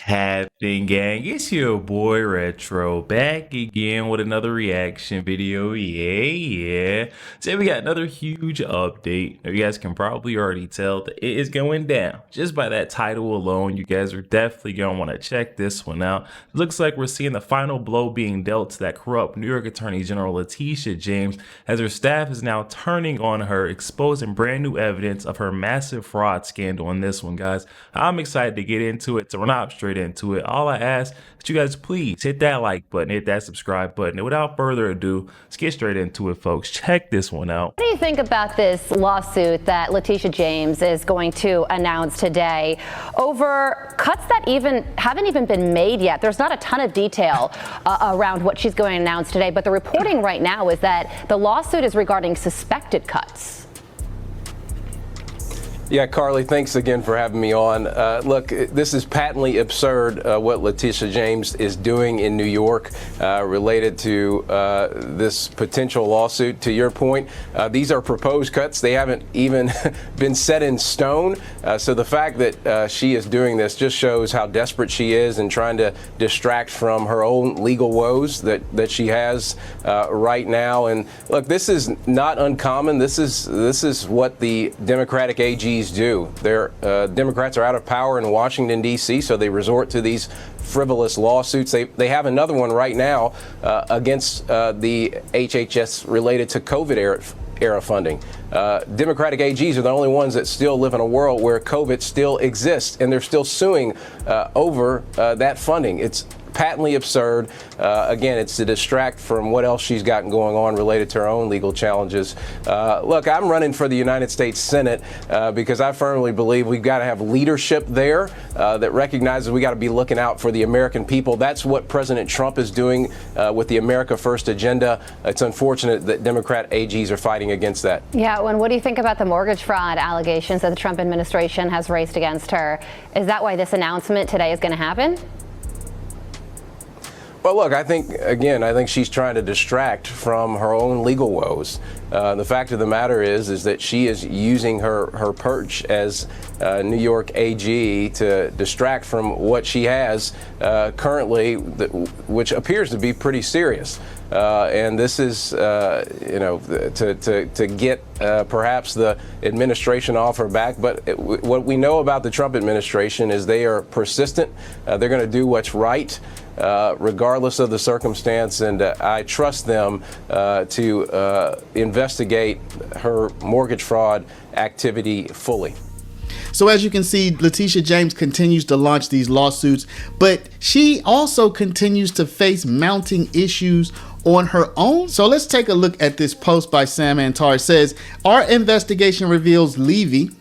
Happening, gang? It's your boy Retro back again with another reaction video. Yeah. Today we got another huge update. Now, you guys can probably already tell that it is going down. Just by that title alone, you guys are definitely going to want to check this one out. It looks like we're seeing the final blow being dealt to that corrupt New York Attorney General Letitia James, as her staff is now turning on her, exposing brand new evidence of her massive fraud scandal in this one, guys. I'm excited to get into it, so we're not straight into it. All I ask that you guys please hit that like button, hit that subscribe button, and without further ado, let's get straight into it, folks. Check this one out. What do you think about this lawsuit that Letitia James is going to announce today over cuts that haven't even been made yet? There's not a ton of detail around what she's going to announce today, but the reporting right now is that the lawsuit is regarding suspected cuts. Yeah, Carly, thanks again for having me on. Look, this is patently absurd what Letitia James is doing in New York related to this potential lawsuit. To your point, these are proposed cuts. They haven't even been set in stone. So the fact that she is doing this just shows how desperate she is and trying to distract from her own legal woes that she has right now. And look, this is not uncommon. This is what the Democratic AGs do. Democrats are out of power in Washington, D.C., so they resort to these frivolous lawsuits. They have another one right now against the HHS related to COVID era funding. Democratic AGs are the only ones that still live in a world where COVID still exists, and they're still suing over that funding. It's patently absurd. Again, it's to distract from what else she's got going on related to her own legal challenges. Look, I'm running for the United States Senate because I firmly believe we've got to have leadership there that recognizes we got to be looking out for the American people. That's what President Trump is doing with the America First agenda. It's unfortunate that Democrat AGs are fighting against that. Yeah, and what do you think about the mortgage fraud allegations that the Trump administration has raised against her? Is that why this announcement today is going to happen? Well, look, I think she's trying to distract from her own legal woes. The fact of the matter is that she is using her perch as New York AG to distract from what she has currently, which appears to be pretty serious. And this is, to get perhaps the administration off her back. But what we know about the Trump administration is they are persistent. They're going to do what's right, regardless of the circumstance. And I trust them to investigate her mortgage fraud activity fully. So as you can see, Letitia James continues to launch these lawsuits, but she also continues to face mounting issues on her own. So let's take a look at this post by Sam Antar. It says, our investigation reveals Levy,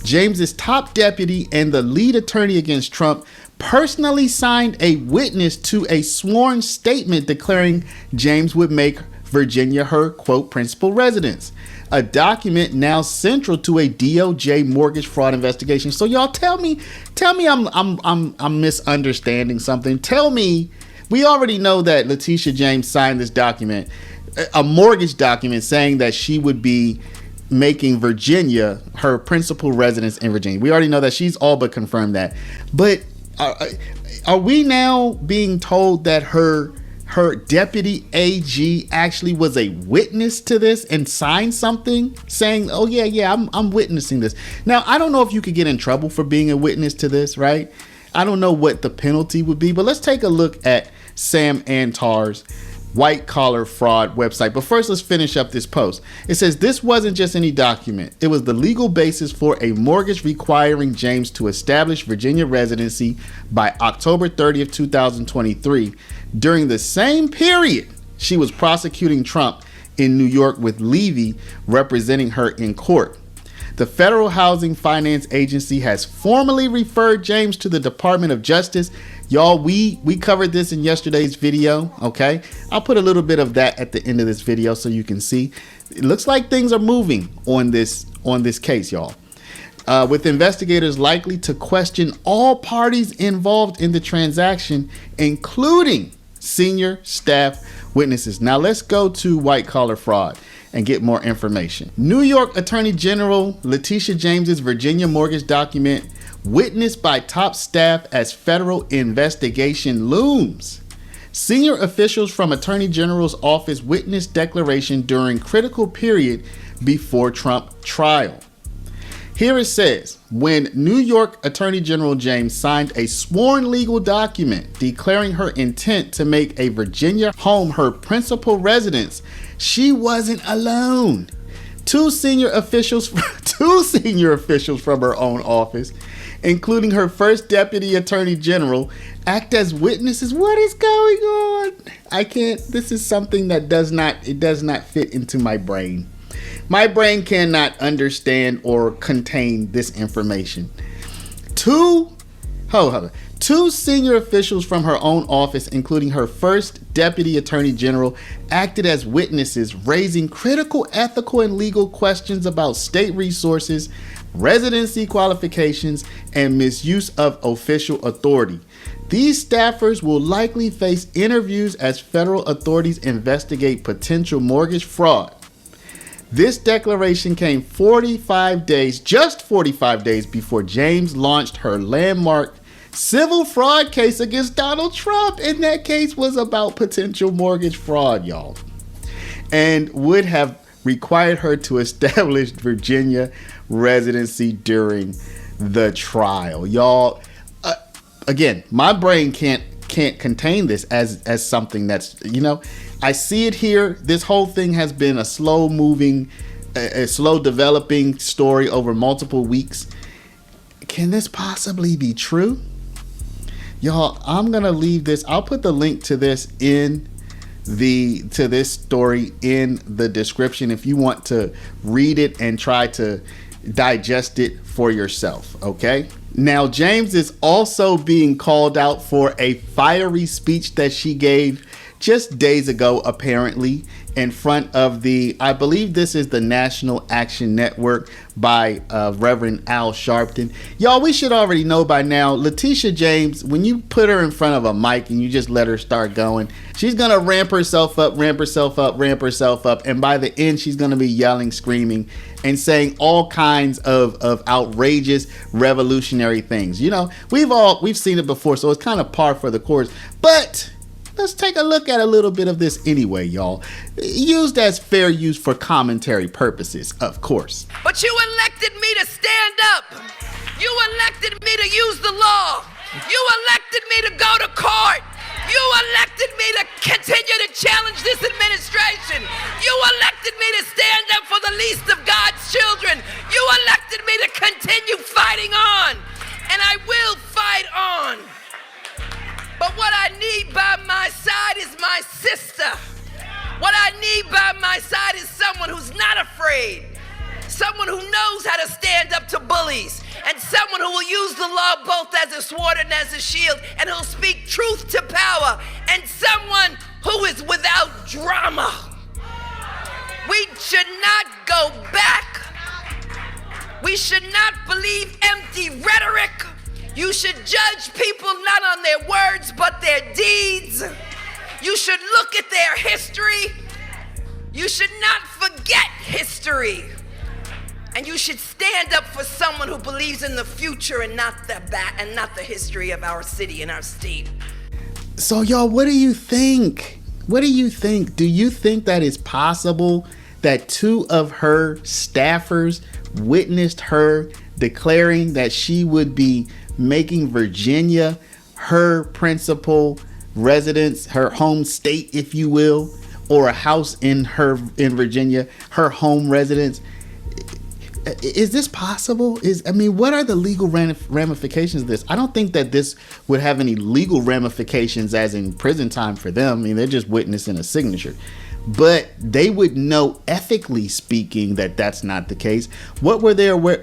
James's top deputy and the lead attorney against Trump, personally signed a witness to a sworn statement declaring James would make Virginia her, quote, principal residence. A document now central to a DOJ mortgage fraud investigation. So y'all tell me I'm misunderstanding something. Tell me, we already know that Letitia James signed this document, a mortgage document saying that she would be making Virginia her principal residence in Virginia. We already know that. She's all but confirmed that. But are we now being told that her deputy AG actually was a witness to this and signed something saying, oh yeah, I'm witnessing this? Now, I don't know if you could get in trouble for being a witness to this, right? I don't know what the penalty would be, but let's take a look at Sam Antar's white collar fraud website. But first, let's finish up this post. It says this wasn't just any document. It was the legal basis for a mortgage requiring James to establish Virginia residency by October 30th, 2023. During the same period, she was prosecuting Trump in New York with Levy representing her in court. The Federal Housing Finance Agency has formally referred James to the Department of Justice. Y'all, we covered this in yesterday's video, okay? I'll put a little bit of that at the end of this video so you can see. It looks like things are moving on this case, y'all. With investigators likely to question all parties involved in the transaction, including senior staff witnesses. Now let's go to white collar fraud and get more information. New York Attorney General Letitia James's Virginia mortgage document witnessed by top staff as federal investigation looms. Senior officials from Attorney General's office witnessed declaration during critical period before Trump trial. Here it says, when New York Attorney General James signed a sworn legal document declaring her intent to make a Virginia home her principal residence, she wasn't alone. Two senior officials from her own office, including her first deputy attorney general, act as witnesses. What is going on? This is something that does not fit into my brain. My brain cannot understand or contain this information. Two senior officials from her own office, including her first deputy attorney general, acted as witnesses, raising critical ethical and legal questions about state resources, residency qualifications, and misuse of official authority. These staffers will likely face interviews as federal authorities investigate potential mortgage fraud. This declaration came just 45 days before James launched her landmark civil fraud case against Donald Trump. And that case was about potential mortgage fraud, y'all, and would have required her to establish Virginia residency during the trial. Y'all, again, my brain can't contain this as something that's, I see it here. This whole thing has been a slow developing story over multiple weeks. Can this possibly be true? Y'all, I'm gonna leave this. I'll put the link to this story in the description if you want to read it and try to digest it for yourself, okay? Now, James is also being called out for a fiery speech that she gave just days ago, apparently, in front of I believe this is the National Action Network by Reverend Al Sharpton. Y'all, we should already know by now, Letitia James, when you put her in front of a mic and you just let her start going, she's going to ramp herself up, and by the end, she's going to be yelling, screaming, and saying all kinds of outrageous, revolutionary things. We've seen it before, so it's kind of par for the course, but let's take a look at a little bit of this anyway, y'all. Used as fair use for commentary purposes, of course. But you elected me to stand up. You elected me to use the law. You elected me to go to court. You elected me to continue to challenge this administration. You elected me to stand up for the least of God's children. You elected me to continue fighting on. And I will fight on. But what I need by my side is my sister. What I need by my side is someone who's not afraid. Someone who knows how to stand up to bullies. And someone who will use the law both as a sword and as a shield. And who'll speak truth to power. And someone who is without drama. We should not go back. We should not believe empty rhetoric. You should judge people not on their words, but their deeds. You should look at their history. You should not forget history. And you should stand up for someone who believes in the future and not the history of our city and our state. So, y'all, what do you think? What do you think? Do you think that it's possible that two of her staffers witnessed her declaring that she would be making Virginia her principal residence, her home state, if you will, or a house in Virginia, her home residence? Is this possible? What are the legal ramifications of this? I don't think that this would have any legal ramifications as in prison time for them. They're just witnessing a signature. But they would know, ethically speaking, that that's not the case. What were they aware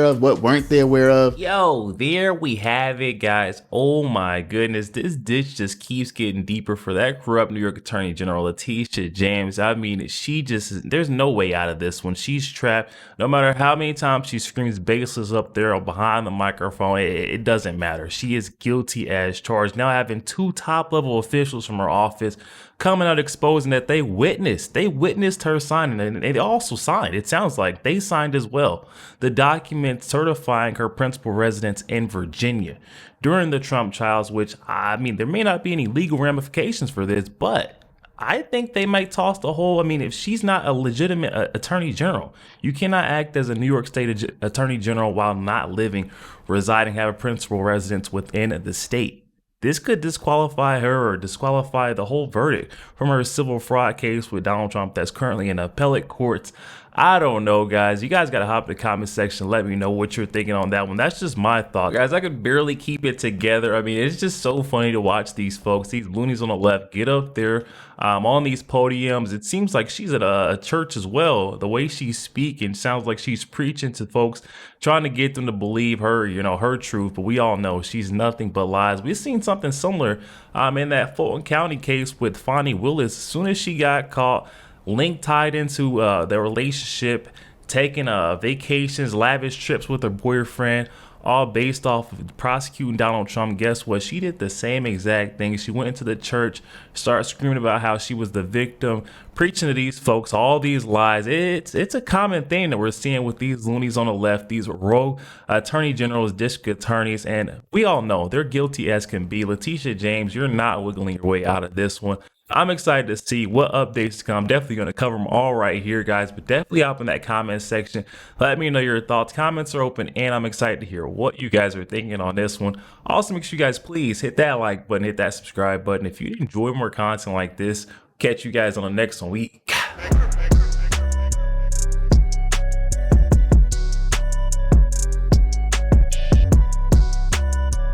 of? What weren't they aware of? Yo, there we have it, guys. Oh my goodness, this ditch just keeps getting deeper for that corrupt New York Attorney General Letitia James. There's no way out of this one. She's trapped. No matter how many times she screams baseless up there or behind the microphone, it doesn't matter. She is guilty as charged. Now having two top-level officials from her office coming out exposing that they witnessed her signing, and they also signed. It sounds like they signed as well the document certifying her principal residence in Virginia during the Trump trials, which, I mean, there may not be any legal ramifications for this, but I think they might toss the whole. I mean, if she's not a legitimate attorney general, you cannot act as a New York State attorney general while not living, residing, have a principal residence within the state. This could disqualify her or disqualify the whole verdict from her civil fraud case with Donald Trump that's currently in appellate courts. I don't know, guys. You guys got to hop in the comment section. Let me know what you're thinking on that one. That's just my thought. Guys, I could barely keep it together. I mean, it's just so funny to watch these folks, these loonies on the left, get up there on these podiums. It seems like she's at a church as well. The way she's speaking sounds like she's preaching to folks, trying to get them to believe her, you know, her truth. But we all know she's nothing but lies. We've seen something similar in that Fulton County case with Fonnie Willis. As soon as she got caught, link tied into their relationship, taking vacations, lavish trips with her boyfriend, all based off of prosecuting Donald Trump. Guess what? She did the same exact thing. She went into the church, started screaming about how she was the victim, preaching to these folks all these lies. It's a common thing that we're seeing with these loonies on the left, these rogue attorney generals, district attorneys, and we all know they're guilty as can be. Letitia James, you're not wiggling your way out of this one. I'm excited to see what updates come. Definitely going to cover them all right here, guys, but definitely hop in that comment section. Let me know your thoughts. Comments are open, and I'm excited to hear what you guys are thinking on this one. Also, make sure you guys please hit that like button, hit that subscribe button. If you enjoy more content like this, catch you guys on the next one.